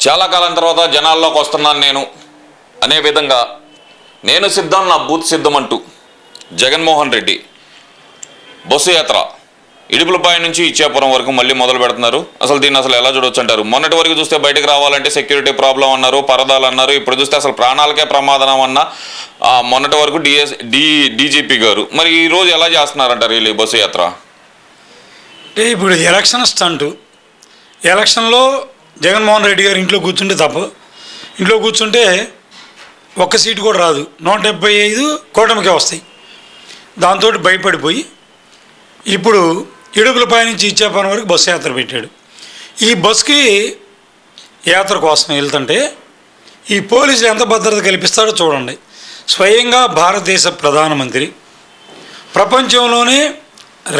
చాలా కాలం తర్వాత జనాల్లోకి వస్తున్నాను నేను అనే విధంగా నేను సిద్ధం నా బూత్ సిద్ధం అంటూ జగన్మోహన్ రెడ్డి బస్సు యాత్ర ఇడుపులపాయ నుంచి ఇచ్చాపురం వరకు మళ్ళీ మొదలు పెడుతున్నారు. దీన్ని ఎలా చూడొచ్చు అంటారు? మొన్నటి వరకు చూస్తే బయటకు రావాలంటే సెక్యూరిటీ ప్రాబ్లం అన్నారు, పరదాలు అన్నారు. ఇప్పుడు చూస్తే అసలు ప్రాణాలకే ప్రమాదం అన్న మొన్నటి వరకు డీజీపీ గారు. మరి ఈ రోజు ఎలా చేస్తున్నారంటారు వీళ్ళు బస్సు యాత్ర? అంటే ఇప్పుడు ఎలక్షన్ స్టంటు. ఎలక్షన్లో జగన్మోహన్ రెడ్డి గారు ఇంట్లో కూర్చుంటే తప్పు. ఇంట్లో కూర్చుంటే ఒక్క సీటు కూడా రాదు, 175 కూటమికే వస్తాయి. దాంతో భయపడిపోయి ఇప్పుడు ఇడుపులపాయ నుంచి ఇచ్చాపురం వరకు బస్సు యాత్ర పెట్టాడు. ఈ బస్సుకి యాత్ర కోసం వెళ్తుంటే ఈ పోలీసులు ఎంత భద్రత కల్పిస్తాడో చూడండి. స్వయంగా భారతదేశ ప్రధానమంత్రి, ప్రపంచంలోనే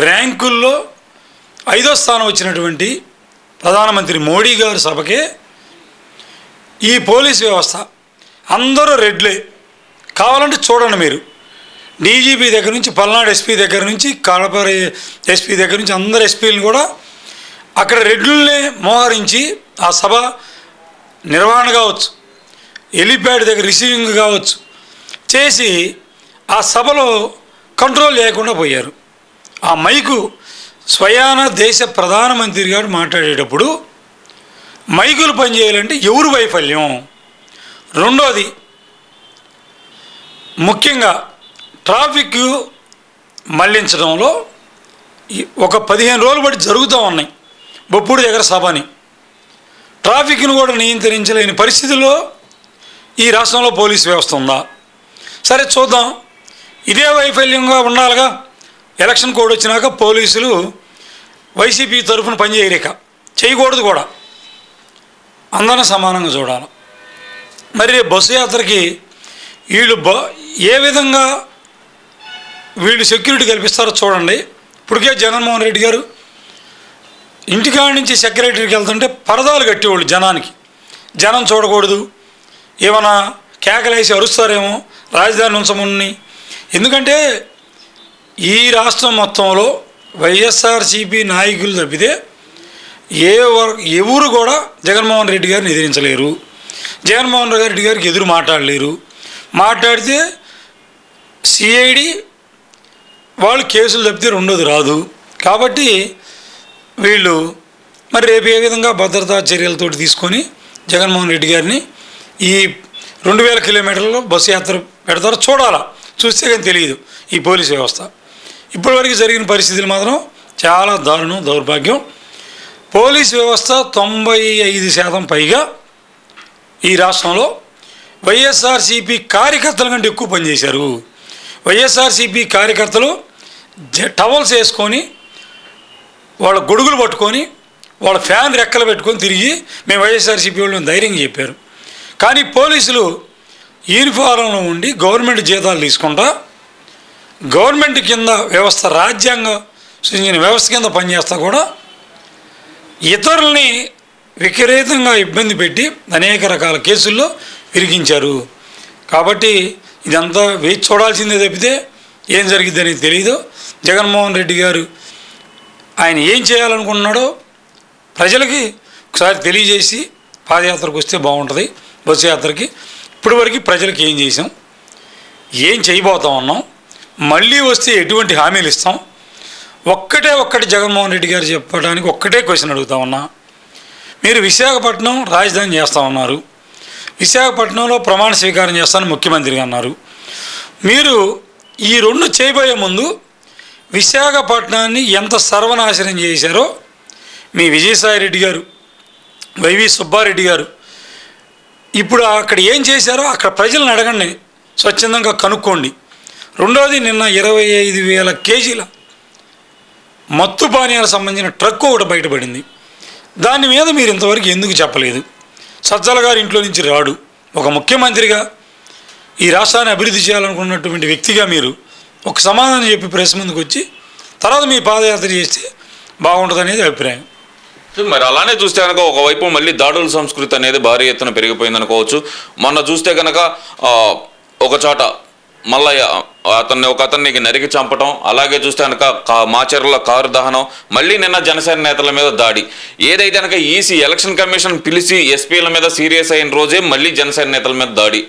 ర్యాంకుల్లో 5వ స్థానం వచ్చినటువంటి ప్రధానమంత్రి మోడీ గారి సభకే ఈ పోలీస్ వ్యవస్థ అందరూ రెడ్లే. కావాలంటే చూడండి మీరు, డీజీపీ దగ్గర నుంచి పల్నాడు ఎస్పీ దగ్గర నుంచి కడప ఎస్పీ దగ్గర నుంచి అందరు ఎస్పీలను కూడా అక్కడ రెడ్లనే మోహరించి ఆ సభ నిర్వహణ కావచ్చు, హెలిప్యాడ్ దగ్గర రిసీవింగ్ కావచ్చు చేసి ఆ సభలో కంట్రోల్ లేకుండా పోయారు. ఆ మైకు స్వయాన దేశ ప్రధానమంత్రి గారు మాట్లాడేటప్పుడు మైకులు పనిచేయాలంటే ఎవరు వైఫల్యం? రెండోది, ముఖ్యంగా ట్రాఫిక్ మళ్లించడంలో ఒక 15 రోజులు బట్టి జరుగుతూ ఉన్నాయి. బొప్పుడు దగ్గర సభని ట్రాఫిక్ను కూడా నియంత్రించలేని పరిస్థితుల్లో ఈ రాష్ట్రంలో పోలీస్ వ్యవస్థ ఉందా? సరే చూద్దాం. ఇదే వైఫల్యంగా ఉండాలిగా. ఎలక్షన్ కోడ్ వచ్చినాక పోలీసులు వైసీపీ తరఫున పనిచేయలేక చేయకూడదు కూడా, అందరిని సమానంగా చూడాలి. మరి బస్సు యాత్రకి వీళ్ళు ఏ విధంగా వీళ్ళు సెక్యూరిటీ కల్పిస్తారో చూడండి. ఇప్పటికే జగన్మోహన్ రెడ్డి గారు ఇంటికాడ నుంచి సెక్రటరీకి వెళ్తుంటే పరదాలు కట్టేవాళ్ళు జనానికి. జనం చూడకూడదు, ఏమైనా కేకలేసి అరుస్తారేమో రాజధాని ఉంచమని. ఎందుకంటే ఈ రాష్ట్రం మొత్తంలో వైఎస్ఆర్సీపీ నాయకులు తప్పితే ఎవరు కూడా జగన్మోహన్ రెడ్డి గారిని ఎదిరించలేరు, జగన్మోహన్ రెడ్డి గారికి ఎదురు మాట్లాడలేరు. మాట్లాడితే సిఐడి వాళ్ళు కేసులు తప్పితే రెండోది రాదు. కాబట్టి వీళ్ళు మరి రేపు ఏ విధంగా భద్రతా చర్యలతో తీసుకొని జగన్మోహన్ రెడ్డి గారిని ఈ 2000 కిలోమీటర్లలో బస్సు యాత్ర పెడతారో చూడాలా. చూస్తే కానీ తెలియదు ఈ పోలీస్ వ్యవస్థ. ఇప్పటివరకు జరిగిన పరిస్థితులు మాత్రం చాలా దారుణం, దౌర్భాగ్యం. పోలీస్ వ్యవస్థ 95% పైగా ఈ రాష్ట్రంలో వైఎస్ఆర్సీపీ కార్యకర్తల కంటే ఎక్కువ పనిచేశారు. వైఎస్ఆర్సీపీ కార్యకర్తలు టవల్స్ వేసుకొని వాళ్ళ గొడుగులు పట్టుకొని వాళ్ళ ఫ్యాన్ రెక్కలు పెట్టుకొని తిరిగి మేము వైఎస్ఆర్సీపీ వాళ్ళని ధైర్యంగా చెప్పారు. కానీ పోలీసులు యూనిఫారంలో ఉండి గవర్నమెంట్ జీతాలు తీసుకుంటా గవర్నమెంట్ కింద వ్యవస్థ, రాజ్యాంగం సృష్టించిన వ్యవస్థ కింద పనిచేస్తా కూడా ఇతరుల్ని విపరీతంగా ఇబ్బంది పెట్టి అనేక రకాల కేసుల్లో ఇరికించారు. కాబట్టి ఇదంతా వేచి చూడాల్సిందే తప్పితే ఏం జరిగిద్ది అనేది తెలియదు. జగన్మోహన్ రెడ్డి గారు ఆయన ఏం చేయాలనుకుంటున్నాడో ప్రజలకి ఒకసారి తెలియజేసి పాదయాత్రకు వస్తే బాగుంటుంది. బస్సు యాత్రకి ఇప్పటివరకు ప్రజలకు ఏం చేసాం, ఏం చేయబోతా ఉన్నాం, మళ్ళీ వస్తే ఎటువంటి హామీలు ఇస్తాం, ఒక్కటి జగన్మోహన్ రెడ్డి గారు చెప్పడానికి ఒక్కటే క్వశ్చన్ అడుగుతా ఉన్నా. మీరు విశాఖపట్నం రాజధాని చేస్తూ ఉన్నారు, విశాఖపట్నంలో ప్రమాణ స్వీకారం చేస్తానని ముఖ్యమంత్రిగా అన్నారు. మీరు ఈ 2 చేయబోయే ముందు విశాఖపట్నాన్ని ఎంత సర్వనాశనం చేశారో మీ విజయసాయిరెడ్డి గారు, వైవి సుబ్బారెడ్డి గారు ఇప్పుడు అక్కడ ఏం చేశారో అక్కడ ప్రజలను అడగండి, స్వచ్ఛందంగా కనుక్కోండి. రెండోది, నిన్న 25,000 కేజీల మత్తు పానీయాలకు సంబంధించిన ట్రక్ ఒకటి బయటపడింది. దాని మీద మీరు ఇంతవరకు ఎందుకు చెప్పలేదు? సజ్జల గారు ఇంట్లో నుంచి రాడు. ఒక ముఖ్యమంత్రిగా ఈ రాష్ట్రాన్ని అభివృద్ధి చేయాలనుకున్నటువంటి వ్యక్తిగా మీరు ఒక సమాధానం చెప్పి ప్రెస్ ముందుకు వచ్చి తర్వాత మీ పాదయాత్ర చేస్తే బాగుంటుంది అనేది అభిప్రాయం. మరి అలానే చూస్తే కనుక ఒకవైపు మళ్ళీ దాడుల సంస్కృతి అనేది భారీ ఎత్తున పెరిగిపోయింది అనుకోవచ్చు. మొన్న చూస్తే కనుక ఒక చోట మళ్ళీ అతన్ని నరికి చంపటం, అలాగే చూస్తే కనుక మాచర్ల కారు దహనం, మళ్ళీ నిన్న జనసేన నేతల మీద దాడి. ఏదైతే కనుక ఈసీ ఎలక్షన్ కమిషన్ పిలిచి ఎస్పీల మీద సీరియస్ అయిన రోజే మళ్ళీ జనసేన నేతల మీద దాడి.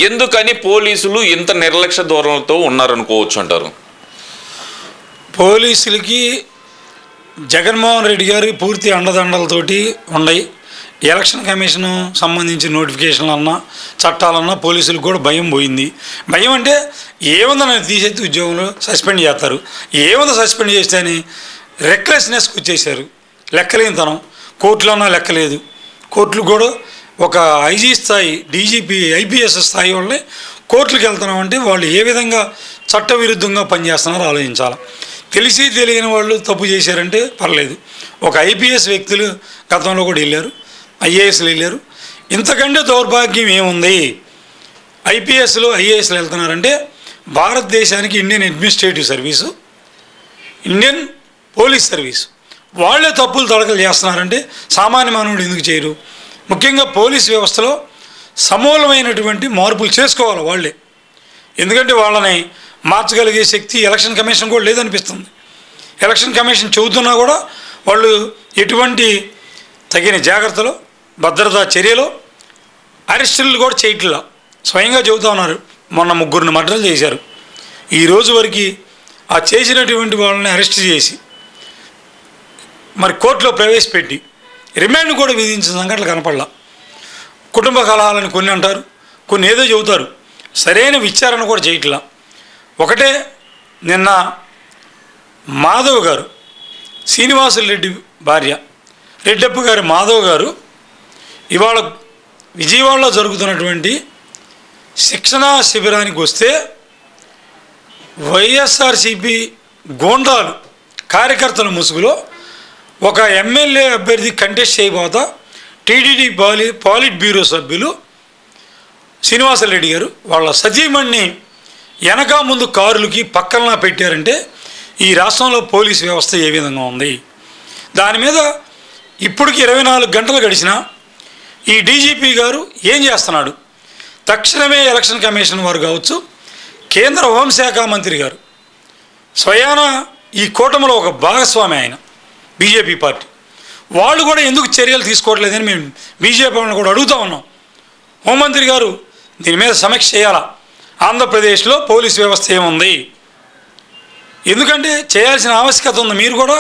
ఎందుకని పోలీసులు ఇంత నిర్లక్ష్య ధోరణితో ఉన్నారనుకోవచ్చు అంటారు? పోలీసులకి జగన్మోహన్ రెడ్డి గారి పూర్తి అండదండలతోటి ఉన్నాయి. ఎలక్షన్ కమిషన్ సంబంధించి నోటిఫికేషన్లు అన్నా చట్టాలన్నా పోలీసులకు కూడా భయం పోయింది. భయం అంటే ఏముందో నన్ను తీసేసి ఉద్యోగంలో సస్పెండ్ చేస్తారు, ఏముందో సస్పెండ్ చేస్తే అని రెక్లెస్నెస్కి వచ్చేసారు. లెక్కలేనితనం. కోర్టులన్నా లెక్కలేదు. కోర్టులు కూడా ఒక ఐజీ స్థాయి, డీజీపీ, ఐపీఎస్ స్థాయి వాళ్ళని కోర్టులకు వెళ్తున్నామంటే వాళ్ళు ఏ విధంగా చట్టవిరుద్ధంగా పనిచేస్తున్నారో ఆలోచించాలి. తెలిసి తెలియని వాళ్ళు తప్పు చేశారంటే పర్లేదు. ఒక ఐపీఎస్ వ్యక్తులు గతంలో కూడా వెళ్ళారు, ఐఏఎస్లు వెళ్ళారు. ఇంతకంటే దౌర్భాగ్యం ఏముంది? ఐపీఎస్లు ఐఏఎస్లు వెళ్తున్నారంటే భారతదేశానికి Indian administrative service, Indian police service వాళ్ళే తప్పులు తడకలు చేస్తున్నారంటే సామాన్య మానవుడు ఎందుకు చేయరు? ముఖ్యంగా పోలీస్ వ్యవస్థలో సమూలమైనటువంటి మార్పులు చేసుకోవాలి వాళ్ళే. ఎందుకంటే వాళ్ళని మార్చగలిగే శక్తి ఎలక్షన్ కమిషన్ కూడా లేదనిపిస్తుంది. ఎలక్షన్ కమిషన్ చెబుతున్నా కూడా వాళ్ళు ఎటువంటి తగిన జాగ్రత్తలు, భద్రతా చర్యలు, అరెస్టులు కూడా చేయట్లా. స్వయంగా చెబుతా ఉన్నారు, మొన్న 3 మర్డర్లు చేశారు. ఈ రోజు వరకు ఆ చేసినటువంటి వాళ్ళని అరెస్ట్ చేసి మరి కోర్టులో ప్రవేశపెట్టి రిమాండ్ కూడా విధించిన సంఘటనలు కనపడలా. కుటుంబ కలహాలని కొన్ని అంటారు, కొన్ని ఏదో చెబుతారు, సరైన విచారణ కూడా చేయట్లా. ఒకటే నిన్న మాధవ్ గారు, శ్రీనివాసులు రెడ్డి భార్య రెడ్డప్ప గారి మాధవ్ గారు ఇవాళ విజయవాడలో జరుగుతున్నటువంటి శిక్షణా శిబిరానికి వస్తే వైఎస్ఆర్సీపీ గోండాలు కార్యకర్తల ముసుగులో ఒక ఎమ్మెల్యే అభ్యర్థి కంటెస్ట్ చేయబోతా టీడీడీ పాలిట్ బ్యూరో సభ్యులు శ్రీనివాసులు రెడ్డి గారు వాళ్ళ సతీమణిని వెనక ముందు కారులకి పక్కన పెట్టారంటే ఈ రాష్ట్రంలో పోలీస్ వ్యవస్థ ఏ విధంగా ఉంది? దాని మీద ఇప్పటికి 24 గంటలు గడిచినా ఈ డీజీపీ గారు ఏం చేస్తున్నాడు? తక్షణమే ఎలక్షన్ కమిషన్ వారు కావచ్చు, కేంద్ర హోంశాఖ మంత్రి గారు స్వయాన ఈ కూటమిలో ఒక భాగస్వామి ఆయన బీజేపీ పార్టీ, వాళ్ళు కూడా ఎందుకు చర్యలు తీసుకోవట్లేదని మేము బీజేపీ వాళ్ళని కూడా అడుగుతూ ఉన్నాం. హోంమంత్రి గారు దీని మీద సమీక్ష చేయాలా? ఆంధ్రప్రదేశ్లో పోలీస్ వ్యవస్థ ఏముంది? ఎందుకంటే చేయాల్సిన ఆవశ్యకత ఉంది. మీరు కూడా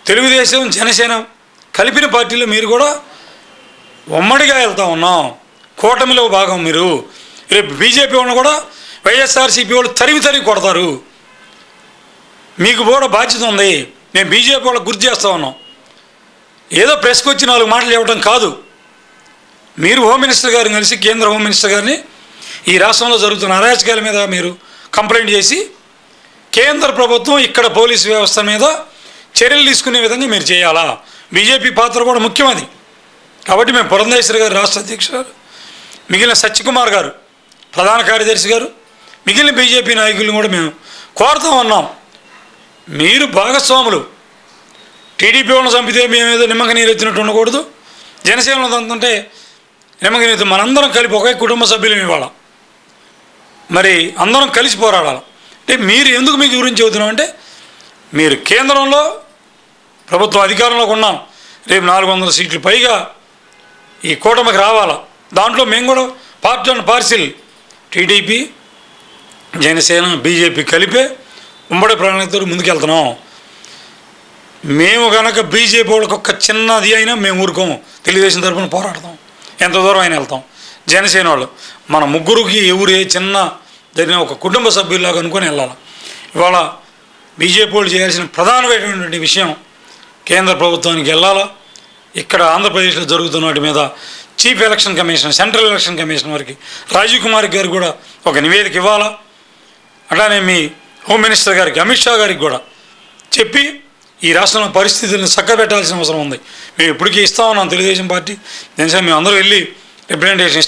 తెలుగుదేశం, జనసేన కలిపిన పార్టీలో మీరు కూడా ఉమ్మడిగా వెళ్తూ ఉన్నాం. కూటమిలో భాగం మీరు. రేపు బీజేపీ వాళ్ళని కూడా వైఎస్ఆర్సీపీ వాళ్ళు తరిమి కొడతారు. మీకు కూడా బాధ్యత ఉంది. మేము బీజేపీ వాళ్ళకి గుర్తు చేస్తూ ఉన్నాం. ఏదో ప్రెస్కి వచ్చి 4 మాటలు ఇవ్వడం కాదు. మీరు హోమ్ మినిస్టర్ గారిని కలిసి, కేంద్ర హోమ్ మినిస్టర్ గారిని ఈ రాష్ట్రంలో జరుగుతున్న అరాచకాల మీద మీరు కంప్లైంట్ చేసి కేంద్ర ప్రభుత్వం ఇక్కడ పోలీసు వ్యవస్థ మీద చర్యలు తీసుకునే విధంగా మీరు చేయాలా? బీజేపీ పాత్ర కూడా ముఖ్యమది. కాబట్టి మేము పురంధేశ్వరి గారు రాష్ట్ర అధ్యక్షులు, మిగిలిన సత్యకుమార్ గారు ప్రధాన కార్యదర్శి గారు, మిగిలిన బీజేపీ నాయకులను కూడా మేము కోరుతూ ఉన్నాం. మీరు భాగస్వాములు. టీడీపీ వాళ్ళని చంపితే మేమేదో నిమ్మక నీరు ఎత్తినట్టు ఉండకూడదు, జనసేనలో తంతుంటే నిమ్మక నీరు, మనందరం కలిపి ఒకే కుటుంబ సభ్యులు ఇవాళ మరి అందరం కలిసి పోరాడాలి. అంటే మీరు ఎందుకు మీ గురించి చెబుతున్నామంటే మీరు కేంద్రంలో ప్రభుత్వం అధికారంలోకి ఉన్నాం. రేపు 400 సీట్లు పైగా ఈ కూటమికి రావాలా. దాంట్లో మేము కూడా part and parcel TDP, Janasena, BJP కలిపే ఉమ్మడి ప్రణాళికతో ముందుకెళ్తున్నాం. మేము కనుక బీజేపీ వాళ్ళకి ఒక్క చిన్నది అయినా మేము ఊరుకోము. తెలుగుదేశం తరఫున పోరాడతాం, ఎంత దూరం అయినా వెళ్తాం. జనసేన వాళ్ళు మన ముగ్గురికి ఎవరే చిన్న జరిగిన ఒక కుటుంబ సభ్యుల్లాగా అనుకొని వెళ్ళాలి. ఇవాళ బీజేపీ వాళ్ళు చేయాల్సిన ప్రధానమైనటువంటి విషయం కేంద్ర ప్రభుత్వానికి వెళ్ళాలా. ఇక్కడ ఆంధ్రప్రదేశ్లో జరుగుతున్న వాటి మీద chief election commission, central election commission వారికి రాజీవ్ కుమార్ గారు కూడా ఒక నివేదిక ఇవ్వాలా. అట్లానే మీ హోమ్ మినిస్టర్ గారికి, అమిత్ షా గారికి కూడా చెప్పి ఈ రాష్ట్రంలో పరిస్థితులను చక్కబెట్టాల్సిన అవసరం ఉంది. మేము ఇప్పటికీ ఇస్తా ఉన్నాం. తెలుగుదేశం పార్టీ, జనసేన మేము అందరూ వెళ్ళి రిప్రజెంటేషన్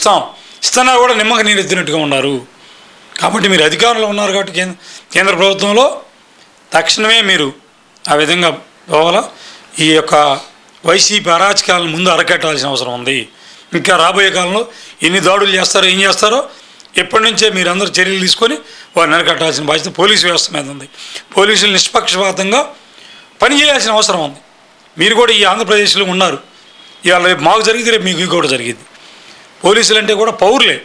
ఇస్తున్నా కూడా నిమ్మక నీరు ఎత్తినట్టుగా ఉన్నారు. కాబట్టి మీరు అధికారంలో ఉన్నారు కాబట్టి కేంద్ర ప్రభుత్వంలో తక్షణమే మీరు ఆ విధంగా పోవాలా. ఈ యొక్క వైసీపీ అరాచకాలను ముందు అరకట్టాల్సిన అవసరం ఉంది. ఇంకా రాబోయే కాలంలో ఎన్ని దాడులు చేస్తారో, ఏం చేస్తారో ఎప్పటి నుంచే మీరందరూ చర్యలు తీసుకొని వారిని అరికట్టాల్సిన బాధ్యత పోలీసు వ్యవస్థ మీద ఉంది. పోలీసులు నిష్పక్షపాతంగా పనిచేయాల్సిన అవసరం ఉంది. మీరు కూడా ఈ ఆంధ్రప్రదేశ్లో ఉన్నారు. ఇవాళ రేపు మాకు జరిగింది, రేపు మీకు కూడా జరిగింది. పోలీసులు అంటే కూడా పౌరులే.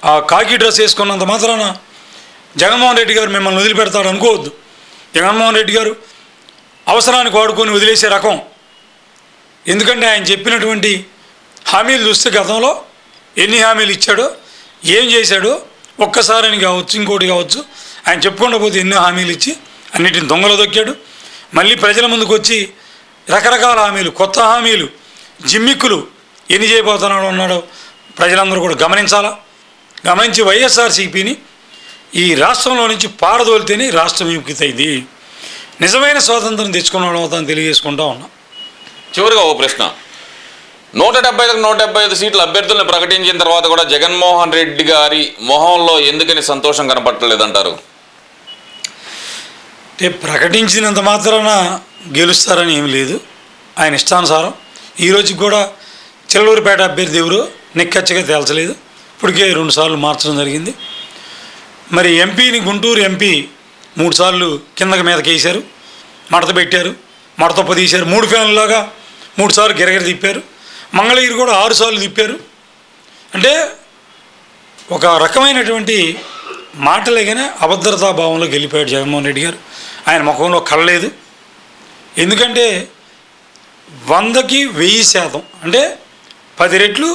ఆ కాకి డ్రెస్ వేసుకున్నంత మాత్రాన జగన్మోహన్ రెడ్డి గారు మిమ్మల్ని వదిలిపెడతాడు అనుకోవద్దు. జగన్మోహన్ రెడ్డి గారు అవసరానికి వాడుకొని వదిలేసే రకం. ఎందుకంటే ఆయన చెప్పినటువంటి హామీలు చూస్తే గతంలో ఎన్ని హామీలు ఇచ్చాడో, ఏం చేశాడో ఒక్కసారి అని కావచ్చు, ఇంకోటి కావచ్చు, ఆయన చెప్పుకుండా పోతే ఎన్నో హామీలు ఇచ్చి అన్నిటిని దొంగలో దొక్కాడు. మళ్ళీ ప్రజల ముందుకు వచ్చి రకరకాల హామీలు, కొత్త హామీలు, జిమ్మిక్కులు ఎన్ని చేయబోతున్నాడో ఉన్నాడో ప్రజలందరూ కూడా గమనించాలా. గమనించి వైఎస్ఆర్సీపీని ఈ రాష్ట్రంలో నుంచి పారదోలితేనే రాష్ట్రం విముక్తయింది. నిజమైన స్వాతంత్రం తెచ్చుకున్న అవుతాను తెలియజేసుకుంటా ఉన్నాం. చివరిగా ఓ ప్రశ్న. 175కు 175 సీట్ల అభ్యర్థులను ప్రకటించిన తర్వాత కూడా జగన్మోహన్ రెడ్డి గారి మొహంలో ఎందుకని సంతోషం కనపట్టలేదంటారు? అంటే ప్రకటించినంత మాత్రాన గెలుస్తారని ఏమి లేదు. ఆయన ఇష్టానుసారం ఈ రోజుకి కూడా చిల్లూరుపేట అభ్యర్థి ఎవరు నిక్కచ్చిగా తేల్చలేదు. ఇప్పటికే 2 సార్లు మార్చడం జరిగింది. మరి ఎంపీని, గుంటూరు ఎంపీ 3 సార్లు కిందకి మీదకి వేశారు, మడత పెట్టారు, మడతప్ప తీశారు. 3 ఫ్యాన్లాగా 3 సార్లు గిరగిర తిప్పారు. మంగళగిరి కూడా 6 సార్లు తిప్పారు. అంటే ఒక రకమైనటువంటి మాటలేగానే అభద్రతా భావంలో గెలిపాడు జగన్మోహన్ రెడ్డి గారు. ఆయన ముఖంలో కళ్ళలేదు. ఎందుకంటే 100కి 1000% అంటే 10 రెట్లు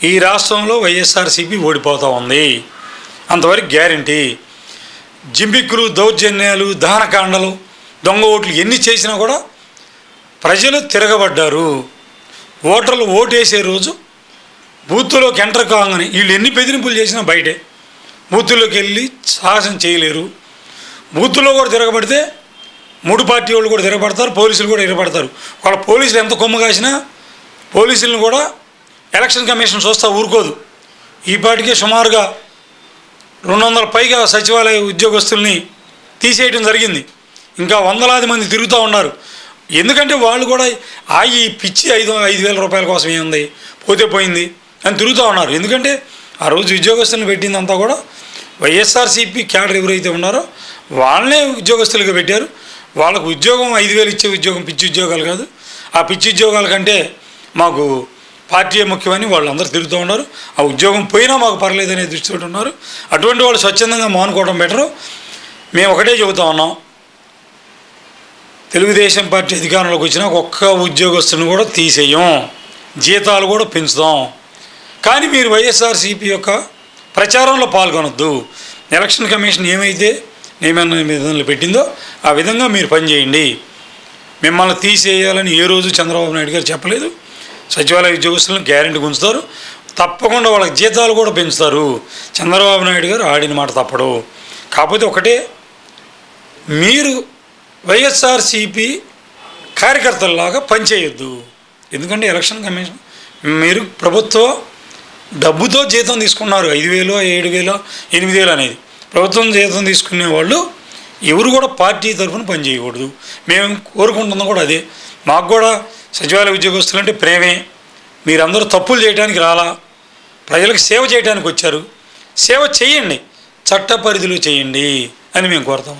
ఈ రాష్ట్రంలో వైఎస్ఆర్సీపీ ఓడిపోతూ ఉంది. అంతవరకు గ్యారంటీ. జింబిక్కులు, దౌర్జన్యాలు, దహనకాండలు, దొంగ ఓట్లు ఎన్ని చేసినా కూడా ప్రజలు తిరగబడ్డారు. ఓటర్లు ఓటేసే రోజు బూత్తులోకి ఎంటర్ కాగానే వీళ్ళు ఎన్ని బెదిరింపులు చేసినా బయటే. బూత్తుల్లోకి వెళ్ళి సాహసం చేయలేరు. బూత్తులో కూడా తిరగబడితే 3 పార్టీ వాళ్ళు కూడా తిరగబడతారు, పోలీసులు కూడా తిరగబడతారు. వాళ్ళ పోలీసులు ఎంత కొమ్ము కాసినా పోలీసులను కూడా ఎలక్షన్ కమిషన్ చూస్తా ఊరుకోదు. ఈ పాటికే సుమారుగా 200 పైగా సచివాలయ ఉద్యోగస్తుల్ని తీసేయడం జరిగింది. ఇంకా వందలాది మంది తిరుగుతూ ఉన్నారు. ఎందుకంటే వాళ్ళు కూడా ఈ పిచ్చి 5,000 రూపాయల కోసం ఏముంది, పోతే పోయింది అని తిరుగుతూ ఉన్నారు. ఎందుకంటే ఆ రోజు ఉద్యోగస్తులను పెట్టిందంతా కూడా వైఎస్ఆర్సీపీ క్యాడర్ ఎవరైతే ఉన్నారో వాళ్ళనే ఉద్యోగస్తులుగా పెట్టారు. వాళ్ళకు ఉద్యోగం 5,000 ఇచ్చే ఉద్యోగం పిచ్చి ఉద్యోగాలు కాదు. ఆ పిచ్చి ఉద్యోగాల కంటే మాకు పార్టీయే ముఖ్యమని వాళ్ళందరూ తిరుగుతూ ఉన్నారు. ఆ ఉద్యోగం పోయినా మాకు పర్లేదనే దృష్టితో ఉన్నారు. అటువంటి వాళ్ళు స్వచ్ఛందంగా మానుకోవడం బెటరు. మేము ఒకటే చెబుతా ఉన్నాం, తెలుగుదేశం పార్టీ అధికారంలోకి వచ్చినా ఒక్క ఉద్యోగస్తుని కూడా తీసేయం, జీతాలు కూడా పెంచుతాం. కానీ మీరు వైఎస్ఆర్సీపీ యొక్క ప్రచారంలో పాల్గొనొద్దు. ఎలక్షన్ కమిషన్ ఏమైతే నిబంధనలు పెట్టిందో ఆ విధంగా మీరు పనిచేయండి. మిమ్మల్ని తీసేయాలని ఏ రోజు చంద్రబాబు నాయుడు గారు చెప్పలేదు. సచివాలయ ఉద్యోగస్తులను గ్యారెంటీ ఉంచుతారు. తప్పకుండా వాళ్ళకి జీతాలు కూడా పెంచుతారు. చంద్రబాబు నాయుడు గారు ఆడిన మాట తప్పడు. కాకపోతే ఒకటే, మీరు వైఎస్ఆర్సీపీ కార్యకర్తల్లాగా పనిచేయొద్దు. ఎందుకంటే ఎలక్షన్ కమిషన్ మీరు ప్రభుత్వ డబ్బుతో జీతం తీసుకున్నారు. 5,000, 7,000, 8,000 అనేది ప్రభుత్వం జీతం తీసుకునే వాళ్ళు ఎవరు కూడా పార్టీ తరఫున పనిచేయకూడదు. మేము కోరుకుంటున్నాం కూడా అదే. మాకు కూడా సచివాలయ ఉద్యోగస్తులు అంటే ప్రేమే. మీరందరూ తప్పులు చేయడానికి రాలా, ప్రజలకు సేవ చేయడానికి వచ్చారు. సేవ చేయండి, చట్ట పరిధిలో చేయండి అని మేము కోరుతాం.